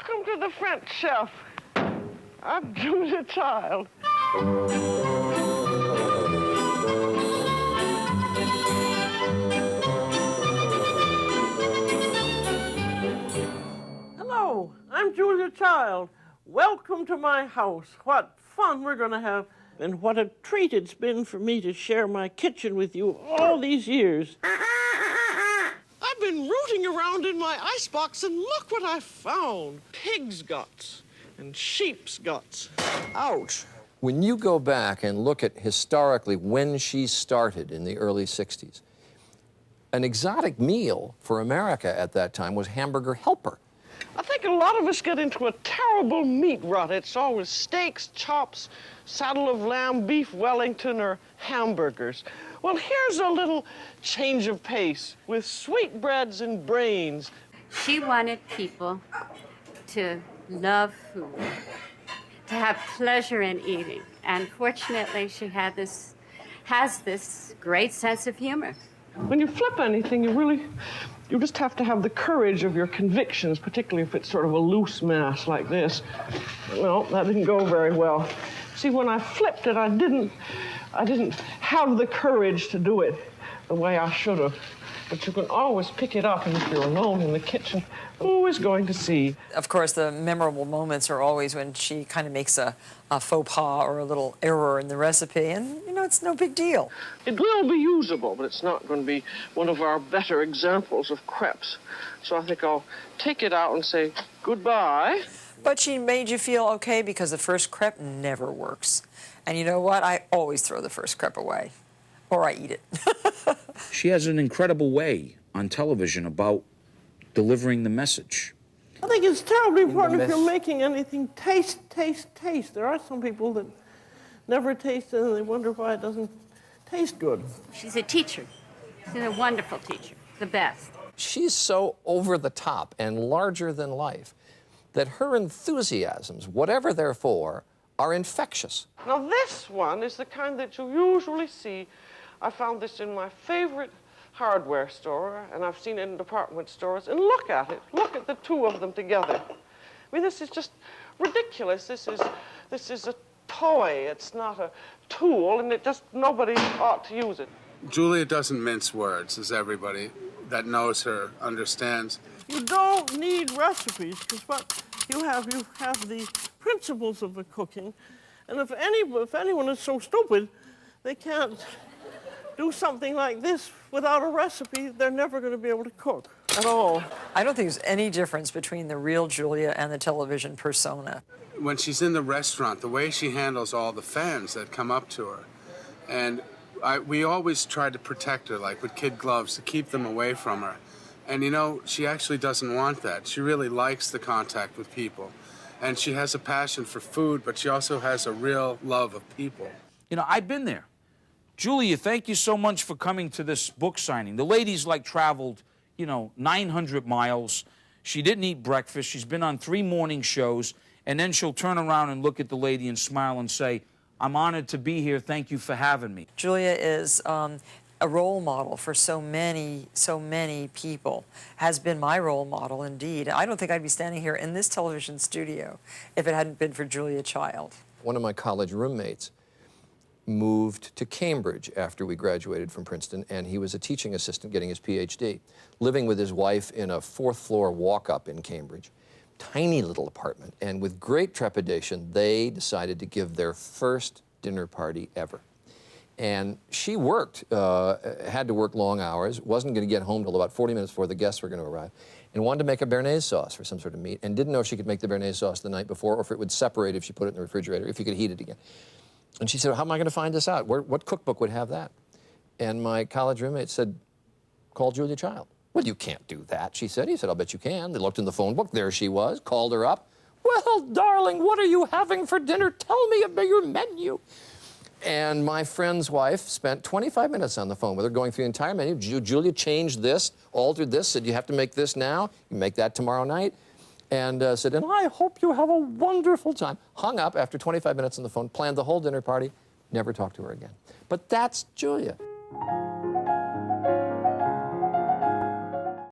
Welcome to the French Chef. I'm Julia Child. Hello, I'm Julia Child. Welcome to my house. What fun we're going to have, and what a treat it's been for me to share my kitchen with you all these years. I've been rooting around in my icebox, and look what I found. Pig's guts and sheep's guts. Ouch. When you go back and look at historically when she started in the early 60s, an exotic meal for America at that time was hamburger helper. I think a lot of us get into a terrible meat rut. It's always steaks, chops, saddle of lamb, beef Wellington, or hamburgers. Well, here's a little change of pace with sweetbreads and brains. She wanted people to love food, to have pleasure in eating. And fortunately, she has this great sense of humor. When you flip anything, you just have to have the courage of your convictions, particularly if it's sort of a loose mass like this. Well, that didn't go very well. See, when I flipped it, I didn't have the courage to do it the way I should have. But you can always pick it up, and if you're alone in the kitchen, always going to see. Of course, the memorable moments are always when she kind of makes a faux pas or a little error in the recipe, and, you know, it's no big deal. It will be usable, but it's not going to be one of our better examples of crepes. So I think I'll take it out and say goodbye. But she made you feel okay because the first crepe never works. And you know what? I always throw the first crepe away, or I eat it. She has an incredible way on television about delivering the message. I think it's terribly important if you're making anything taste. There are some people that never taste it and they wonder why it doesn't taste good. She's a teacher. She's a wonderful teacher, the best. She's so over the top and larger than life that her enthusiasms, whatever they're for, are infectious. Now this one is the kind that you usually see. I found this in my favorite hardware store, and I've seen it in department stores, and look at it. Look at the two of them together. I mean, this is just ridiculous. This is a toy. It's not a tool, and nobody ought to use it. Julia doesn't mince words, as everybody that knows her understands. You don't need recipes, because what you have the principles of the cooking, and if anyone is so stupid, they can't do something like this without a recipe, they're never going to be able to cook at all. I don't think there's any difference between the real Julia and the television persona. When she's in the restaurant, the way she handles all the fans that come up to her, and we always try to protect her, like with kid gloves, to keep them away from her. And you know, she actually doesn't want that. She really likes the contact with people. And she has a passion for food, but she also has a real love of people. You know, I've been there. Julia, thank you so much for coming to this book signing. The lady's like traveled, 900 miles. She didn't eat breakfast. She's been on 3 morning shows. And then she'll turn around and look at the lady and smile and say, I'm honored to be here. Thank you for having me. Julia is a role model for so many people, has been my role model indeed. I don't think I'd be standing here in this television studio if it hadn't been for Julia Child. One of my college roommates moved to Cambridge after we graduated from Princeton, and he was a teaching assistant getting his PhD, living with his wife in a 4th-floor walk-up in Cambridge. Tiny little apartment, and with great trepidation, they decided to give their first dinner party ever. And she worked, had to work long hours, wasn't going to get home till about 40 minutes before the guests were going to arrive, and wanted to make a béarnaise sauce for some sort of meat, and didn't know if she could make the béarnaise sauce the night before, or if it would separate if she put it in the refrigerator, if you could heat it again. And she said, well, how am I going to find this out? What cookbook would have that? And my college roommate said, call Julia Child. Well, you can't do that, she said. He said, I'll bet you can. They looked in the phone book. There she was, called her up. Well, darling, what are you having for dinner? Tell me about your menu. And my friend's wife spent 25 minutes on the phone with her going through the entire menu. Julia changed this, altered this, said, you have to make this now. You make that tomorrow night. And said, and I hope you have a wonderful time. Hung up after 25 minutes on the phone, planned the whole dinner party, never talked to her again. But that's Julia.